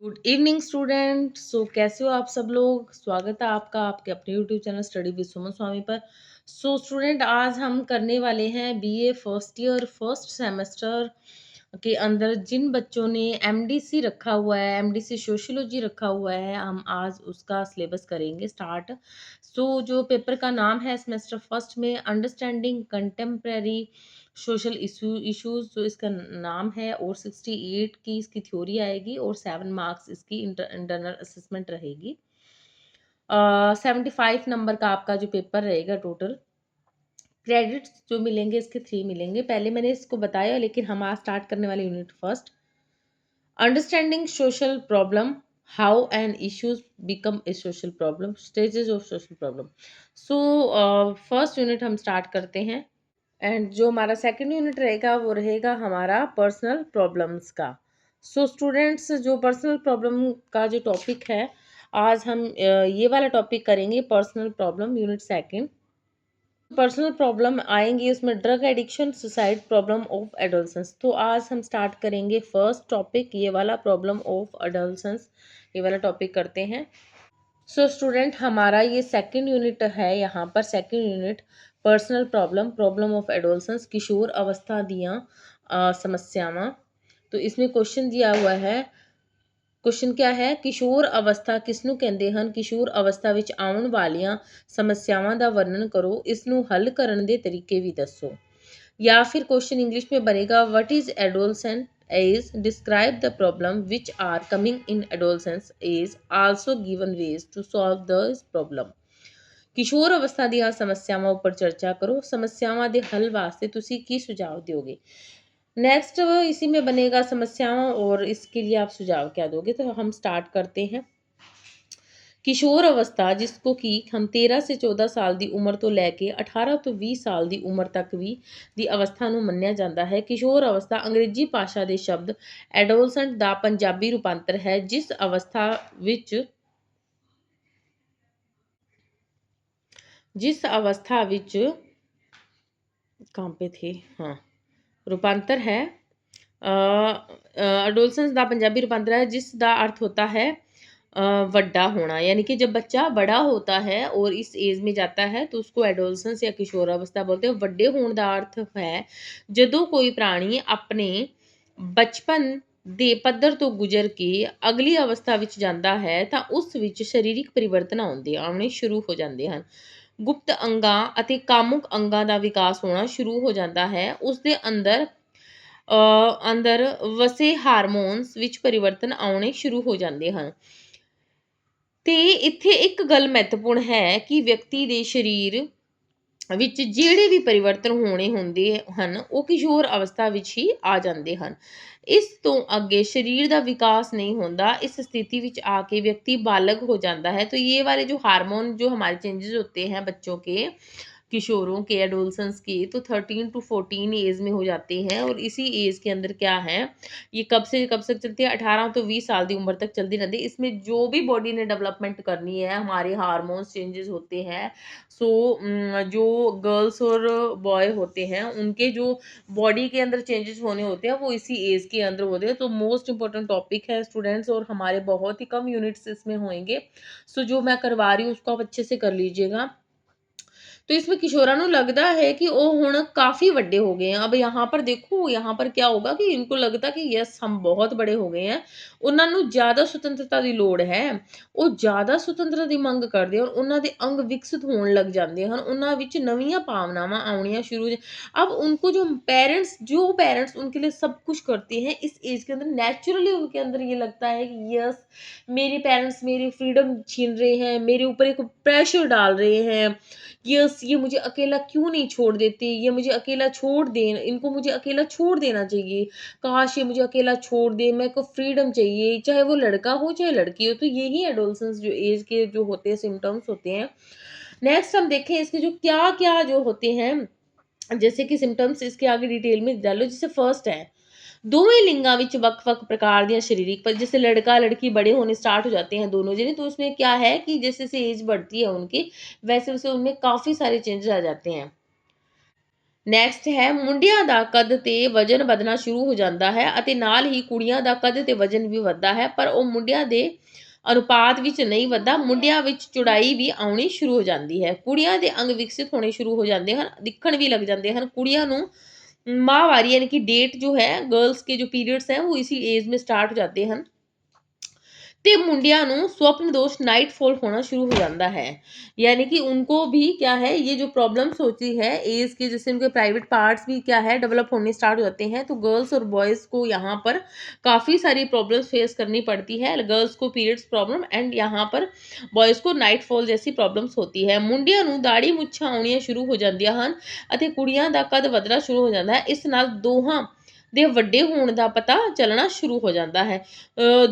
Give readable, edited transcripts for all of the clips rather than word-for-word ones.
Good evening student. कैसे हो आप सब लोग। स्वागत है आपका आपके अपने यूट्यूब चैनल स्टडी विद सुमन स्वामी पर। स्टूडेंट, आज हम करने वाले हैं BA first year first semester के अंदर जिन बच्चों ने एमडीसी रखा हुआ है, एमडीसी सोशियोलॉजी रखा हुआ है, हम आज उसका सिलेबस करेंगे स्टार्ट। जो पेपर का नाम है सेमेस्टर फर्स्ट में अंडरस्टैंडिंग कंटेम्प्रेरी सोशल इश्यूज, जो इसका नाम है, और 68 की इसकी थ्योरी आएगी और 7 मार्क्स इसकी इंटरनल असेसमेंट रहेगी। 75 नंबर का आपका जो पेपर रहेगा टोटल। क्रेडिट्स जो मिलेंगे इसके 3 मिलेंगे। पहले मैंने इसको बताया, लेकिन हम आज स्टार्ट करने वाले unit first, understanding social problem, how and issues become a social problem, stages of social problem. First unit हम स्टार्ट करते हैं। एंड जो हमारा सेकंड यूनिट रहेगा वो रहेगा हमारा पर्सनल प्रॉब्लम्स का। स्टूडेंट्स, जो पर्सनल प्रॉब्लम का जो टॉपिक है, आज हम ये वाला टॉपिक करेंगे, personal problem unit second. Personal problem आएंगी उसमें drug addiction, suicide, problem of adolescence. तो आज हम स्टार्ट करेंगे फर्स्ट टॉपिक, ये वाला प्रॉब्लम ऑफ एडोलसेंस, ये वाला टॉपिक करते हैं। स्टूडेंट, हमारा ये सेकंड यूनिट है। यहाँ पर second unit personal problem, problem of adolescence, किशोर अवस्था दियाँ समस्यावां। तो इसमें क्वेश्चन दिया हुआ है। क्वेश्चन क्या है? किशोर अवस्था किसਨੂੰ ਕਹਿੰਦੇ ਹਨ? किशोर अवस्था ਵਿੱਚ ਆਉਣ ਵਾਲੀਆਂ ਸਮੱਸਿਆਵਾਂ ਦਾ ਵਰਣਨ ਕਰੋ, ਇਸ ਨੂੰ ਹੱਲ ਕਰਨ ਦੇ ਤਰੀਕੇ ਵੀ ਦੱਸੋ। या फिर क्वेश्चन इंग्लिश में बनेगा, what is adolescent age, describe the problem which are coming in adolescence age, also given ways to solve the problem. किशोर अवस्था ਦੀਆਂ ਸਮੱਸਿਆਵਾਂ ਉੱਪਰ ਚਰਚਾ ਕਰੋ, ਸਮੱਸਿਆਵਾਂ ਦੇ ਹੱਲ ਵਾਸਤੇ ਤੁਸੀਂ ਕੀ ਸੁਝਾव दोगे। नेक्स्ट इसी में बनेगा समस्याओं, और इसके लिए आप सुझाव क्या दोगे। तो हम स्टार्ट करते हैं। किशोर अवस्था, जिसको कि हम 13 से 14 साल ਦੀ ਉਮਰ ਤੋਂ ਲੈ ਕੇ 18 ਤੋਂ 20 ਸਾਲ ਦੀ ਉਮਰ ਤੱਕ ਵੀ ਦੀ ਅਵਸਥਾ ਨੂੰ ਮੰਨਿਆ ਜਾਂਦਾ ਹੈ। ਕਿਸ਼ੋਰ ਅਵਸਥਾ ਅੰਗਰੇਜ਼ੀ ਭਾਸ਼ਾ ਦੇ ਸ਼ਬਦ ਐਡੋਲਸੈਂਟ ਦਾ ਪੰਜਾਬੀ ਰੂਪਾਂਤਰ ਹੈ, ਜਿਸ ਅਵਸਥਾ ਵਿੱਚ कहाँ पे थे, हाँ, रूपांतर है। एडोलसेंस ਦਾ ਪੰਜਾਬੀ रूपांतर है, जिस ਦਾ अर्थ होता है ਵੱਡਾ होना, यानी कि जब बच्चा बड़ा होता है और इस एज में जाता है तो उसको एडोलसेंस या किशोर अवस्था बोलते हैं। ਵੱਡੇ ਹੋਣ ਦਾ अर्थ है ਜਦੋਂ ਕੋਈ ਪ੍ਰਾਣੀ ਆਪਣੇ ਬਚਪਨ ਦੇ ਪੱਧਰ ਤੋਂ ਗੁਜ਼ਰ ਕੇ ਅਗਲੀ ਅਵਸਥਾ ਵਿੱਚ ਜਾਂਦਾ ਹੈ ਤਾਂ ਉਸ ਵਿੱਚ ਸਰੀਰਕ ਪਰਿਵਰਤਨ ਆਉਣੇ ਸ਼ੁਰੂ ਹੋ ਜਾਂਦੇ ਹਨ। ਗੁਪਤ ਅੰਗਾਂ ਅਤੇ ਕਾਮੁਕ ਅੰਗਾਂ ਦਾ ਵਿਕਾਸ ਹੋਣਾ ਸ਼ੁਰੂ ਹੋ ਜਾਂਦਾ ਹੈ। ਉਸ ਦੇ ਅੰਦਰ ਵਸੇ ਹਾਰਮੋਨਸ ਵਿੱਚ ਪਰਿਵਰਤਨ ਆਉਣੇ ਸ਼ੁਰੂ ਹੋ ਜਾਂਦੇ ਹਨ। ਤੇ ਇੱਥੇ ਇੱਕ ਗੱਲ ਮਹੱਤਵਪੂਰਨ ਹੈ ਕਿ ਵਿਅਕਤੀ ਦੇ ਸਰੀਰ ਵਿੱਚ ਜਿਹੜੇ ਵੀ ਪਰਿਵਰਤਨ ਹੋਣੇ ਹੁੰਦੇ ਹਨ ਉਹ ਕਿਸ਼ੋਰ ਅਵਸਥਾ ਵਿੱਚ ਹੀ ਆ ਜਾਂਦੇ ਹਨ। ਇਸ ਤੋਂ ਅੱਗੇ शरीर ਦਾ विकास नहीं होता। इस स्थिति ਵਿੱਚ आके व्यक्ति बालक हो जाता है। तो ये वाले जो हार्मोन जो हमारे चेंजेस होते हैं बच्चों के, किशोरों के, एडोलसेंस के, तो 13 to 14 एज में हो जाते हैं। और इसी एज के अंदर क्या है, ये कब से कब तक चलती है, 18 तो 20 साल की उम्र तक चलती रहती है। इसमें जो भी बॉडी ने डेवलपमेंट करनी है, हमारे हार्मोन्स चेंजेस होते हैं। जो गर्ल्स और बॉय होते हैं उनके जो बॉडी के अंदर चेंजेस होने होते हैं वो इसी एज के अंदर होते हैं। तो मोस्ट इंपॉर्टेंट टॉपिक है स्टूडेंट्स, और हमारे बहुत ही कम यूनिट्स इसमें होंगे। जो मैं करवा रही हूँ उसको आप अच्छे से कर लीजिएगा। तो इसमें किशोਰਾਂ ਨੂੰ लगता है कि वो ਹੁਣ काफ़ी ਵੱਡੇ हो गए हैं। अब यहाँ पर देखो, यहाँ पर क्या होगा कि इनको लगता कि यस हम बहुत बड़े हो गए हैं, ਉਹਨਾਂ ਨੂੰ ਜ਼ਿਆਦਾ ਸੁਤੰਤਰਤਾ ਦੀ ਲੋੜ ਹੈ, ਉਹ ਜ਼ਿਆਦਾ ਸੁਤੰਤਰਤਾ ਦੀ ਮੰਗ ਕਰਦੇ ਹਨ, ਉਹਨਾਂ ਦੇ ਅੰਗ ਵਿਕਸਿਤ ਹੋਣ ਲੱਗ ਜਾਂਦੇ ਹਨ, ਉਹਨਾਂ ਵਿੱਚ ਨਵੀਆਂ ਭਾਵਨਾਵਾਂ ਆਉਣੀਆਂ शुरू। अब उनको जो पेरेंट्स उनके लिए सब कुछ करते हैं इस एज के अंदर, नेचुरली उनके अंदर ये लगता है कि यस मेरे पेरेंट्स मेरी फ्रीडम छीन रहे हैं, मेरे ऊपर एक प्रेशर डाल रहे हैं, यस ये मुझे अकेला क्यों नहीं छोड़ देते, ये मुझे अकेला छोड़ दें, इनको मुझे अकेला छोड़ देना चाहिए, काश ये मुझे अकेला छोड़ दे, मेरे को फ्रीडम चाहिए, चाहे वो लड़का हो चाहे लड़की हो। तो यही एडोलसेंस जो एज के जो होते हैं सिम्टम्स होते हैं। नेक्स्ट हम देखें इसके जो क्या क्या जो होते हैं, जैसे कि सिम्टम्स इसके आगे डिटेल में डालो। जैसे फर्स्ट है, ਦੋਵੇਂ ਲਿੰਗਾਂ ਵਿੱਚ ਵੱਖ-ਵੱਖ प्रकार ਦੀਆਂ शारीरिक पर, जैसे लड़का लड़की बड़े होने स्टार्ट हो जाते हैं दोनों जने, तो उसमें क्या है कि जैसे जैसे एज बढ़ती है उनकी वैसे वैसे उनमें काफ़ी सारे चेंजेस आ जाते हैं। ਨੈਕਸਟ ਹੈ ਮੁੰਡਿਆਂ ਦਾ ਕੱਦ ਤੇ ਵਜ਼ਨ ਵਧਣਾ ਸ਼ੁਰੂ ਹੋ ਜਾਂਦਾ ਹੈ ਅਤੇ ਨਾਲ ਹੀ ਕੁੜੀਆਂ ਦਾ ਕੱਦ ਤੇ ਵਜ਼ਨ ਵੀ ਵੱਧਦਾ ਹੈ, ਪਰ ਉਹ ਮੁੰਡਿਆਂ ਦੇ ਅਨੁਪਾਤ ਵਿੱਚ ਨਹੀਂ ਵੱਧਦਾ। ਮੁੰਡਿਆਂ ਵਿੱਚ ਚੌੜਾਈ ਵੀ ਆਉਣੀ ਸ਼ੁਰੂ ਹੋ ਜਾਂਦੀ ਹੈ। ਕੁੜੀਆਂ ਦੇ ਅੰਗ ਵਿਕਸਿਤ ਹੋਣੇ ਸ਼ੁਰੂ ਹੋ ਜਾਂਦੇ ਹਨ, ਦਿਖਣ भी लग जाते हैं। कुड़ियाँ ਨੂੰ माहवारी यानी कि डेट जो है गर्ल्स के जो पीरियड्स हैं वो इसी एज में स्टार्ट हो जाते हैं ਤੇ ਮੁੰਡਿਆਂ ਨੂੰ स्वप्न दोष नाइटफॉल होना शुरू हो जाता है, यानी कि उनको भी क्या है ये जो प्रॉब्लम्स होती है एज के, जैसे उनके प्राइवेट पार्ट्स भी क्या है डेवलप होने स्टार्ट हो जाते हैं। तो गर्ल्स और बॉयज़ को यहाँ पर काफ़ी सारी प्रॉब्लम्स फेस करनी पड़ती है। गर्ल्स को पीरियड्स प्रॉब्लम एंड यहाँ पर बॉयज़ को नाइटफॉल जैसी प्रॉब्लम्स होती है। ਮੁੰਡਿਆਂ ਨੂੰ ਦਾੜੀ ਮੁੱਛਾਂ ਆਉਣੀਆਂ ਸ਼ੁਰੂ ਹੋ ਜਾਂਦੀਆਂ ਹਨ ਅਤੇ ਕੁੜੀਆਂ ਦਾ ਕੱਦ ਵਧਣਾ ਸ਼ੁਰੂ ਹੋ ਜਾਂਦਾ ਹੈ। ਇਸ ਨਾਲ ਦੋਹਾਂ ਦੇ ਵੱਡੇ ਹੋਣ ਦਾ ਪਤਾ ਚੱਲਣਾ शुरू हो जाता है।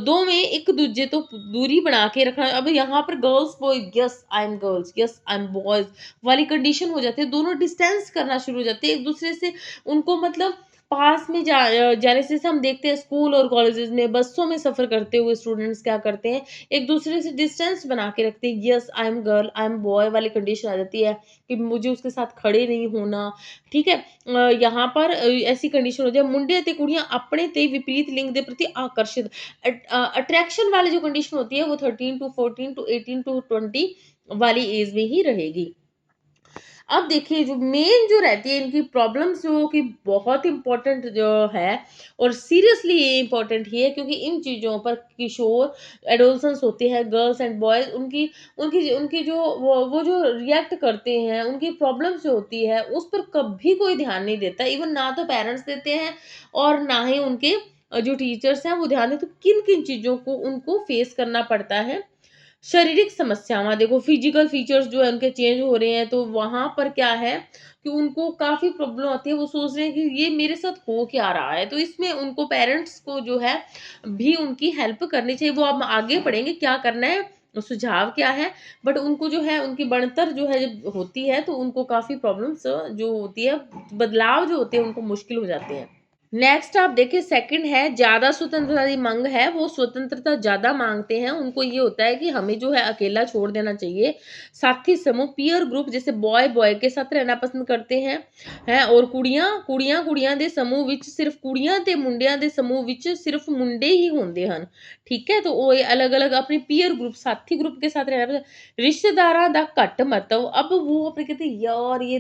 दोवें एक दूजे तो दूरी बना के रखना। अब यहाँ पर girls boy, yes I am girls, yes I am boys वाली कंडीशन हो जाती है। दोनों डिस्टेंस करना शुरू हो जाते हैं एक दूसरे से। उनको मतलब पास में जाने से हम देखते हैं स्कूल और कॉलेजेस में बसों में सफ़र करते हुए स्टूडेंट्स क्या करते हैं, एक दूसरे से डिस्टेंस बना के रखते हैं। Yes I am girl, I am boy वाली कंडीशन आ जाती है कि मुझे उसके साथ खड़े नहीं होना। ठीक है, यहाँ पर ऐसी कंडीशन हो जाए मुंडे ते कुड़ियाँ अपने ते विपरीत लिंग के प्रति आकर्षित अट्रैक्शन वाली जो कंडीशन होती है वो 13 to 14 to 18 to 20 वाली एज में ही रहेगी। अब देखिए जो मेन जो रहती है इनकी प्रॉब्लम्स जो कि बहुत इंपॉर्टेंट जो है और सीरियसली ये इंपॉर्टेंट ही है, क्योंकि इन चीज़ों पर किशोर एडोलसेंस होते हैं गर्ल्स एंड बॉयज़ उनकी उनकी उनकी जो वो जो रिएक्ट करते हैं, उनकी प्रॉब्लम्स जो होती है उस पर कभी कोई ध्यान नहीं देता। इवन ना तो पेरेंट्स देते हैं और ना ही उनके जो टीचर्स हैं वो ध्यान देते। तो किन किन चीज़ों को उनको फेस करना पड़ता है। शारीरिक समस्याएँ देखो, फिजिकल फीचर्स जो है उनके चेंज हो रहे हैं, तो वहाँ पर क्या है कि उनको काफ़ी प्रॉब्लम आती है। वो सोच रहे हैं कि ये मेरे साथ हो क्या रहा है, तो इसमें उनको पेरेंट्स को जो है भी उनकी हेल्प करनी चाहिए। वो अब आगे बढ़ेंगे क्या करना है, सुझाव क्या है, बट उनको जो है उनकी बढ़तर जो है जब होती है तो उनको काफ़ी प्रॉब्लम्स जो होती है, बदलाव जो होते हैं उनको मुश्किल हो जाते हैं। नेक्स्ट आप देखिए सेकंड है ज़्यादा स्वतंत्रता की मांग है। वो स्वतंत्रता ज़्यादा मांगते हैं, उनको ये होता है कि हमें जो है अकेला छोड़ देना चाहिए। साथी समूह पीयर ग्रुप जैसे बॉय बॉय के साथ रहना पसंद करते हैं और कुड़ियां ਦੇ ਸਮੂਹ ਵਿੱਚ ਸਿਰਫ ਕੁੜੀਆਂ ਤੇ ਮੁੰਡਿਆਂ ਦੇ ਸਮੂਹ ਵਿੱਚ ਸਿਰਫ ਮੁੰਡੇ ही ਹੁੰਦੇ ਹਨ। ठीक है, तो वो अलग-अलग अपने पीयर ग्रुप साथी ग्रुप के साथ रहना पसंद। रिश्तेदारां ਦਾ ਘੱਟ महत्व। अब वो अपने कहते हैं यार ये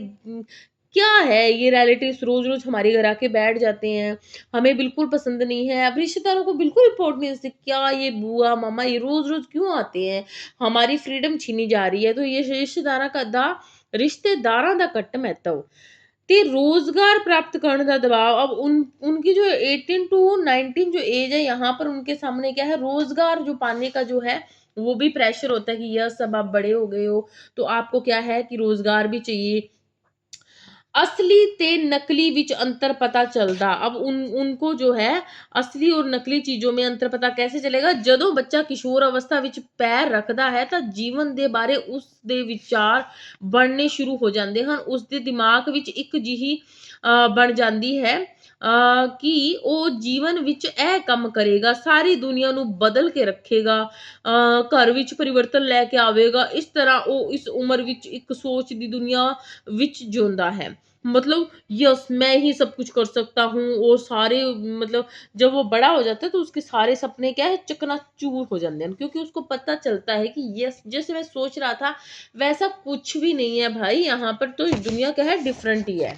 क्या है, ये रिलेटिव्स रोज-रोज हमारे घर आके बैठ जाते हैं, हमें बिल्कुल पसंद नहीं है। अब रिश्तेदारों को बिल्कुल इम्पोर्टेंस नहीं, क्या ये बुआ, मामा ये रोज़-रोज़ क्यों आते हैं? हमारी फ्रीडम छीनी जा रही है। तो ये रिश्तेदारां दा घट्ट महत्व ते रोज़गार प्राप्त करने का दबाव। अब उनकी जो 18 टू 19 जो एज है यहाँ पर उनके सामने क्या है, रोज़गार जो पाने का जो है वो भी प्रेशर होता है कि यस अब आप बड़े हो गए हो, तो आपको क्या है कि रोज़गार भी चाहिए। असली ते नकली विच अंतर पता चलदा। अब उनको जो है असली और नकली चीज़ों में अंतर पता कैसे चलेगा, जदों बच्चा किशोर अवस्था विच पैर रखदा है तां जीवन दे बारे उसदे विचार बनने शुरू हो जांदे हन। उसदे दिमाग विच इक जिही बन जांदी है कि ਉਹ ਜੀਵਨ ਵਿੱਚ ਇਹ ਕੰਮ ਕਰੇਗਾ, ਸਾਰੀ ਦੁਨੀਆ ਨੂੰ ਬਦਲ ਕੇ ਰੱਖੇਗਾ, ਘਰ ਵਿੱਚ ਪਰਿਵਰਤਨ ਲੈ ਕੇ ਆਵੇਗਾ। ਇਸ ਤਰ੍ਹਾਂ ਉਹ ਇਸ ਉਮਰ ਵਿੱਚ ਇੱਕ सोच ਦੀ दुनिया विच जिਉਂਦਾ है। मतलब यस मैं ही सब कुछ कर सकता हूँ और सारे मतलब जब वो बड़ा हो जाता है तो उसके सारे सपने क्या है चकनाचूर हो जाते हैं, क्योंकि उसको पता चलता है कि यस जैसे मैं सोच रहा था वैसा कुछ भी नहीं है भाई, यहाँ पर तो दुनिया क्या है डिफरेंट ही है।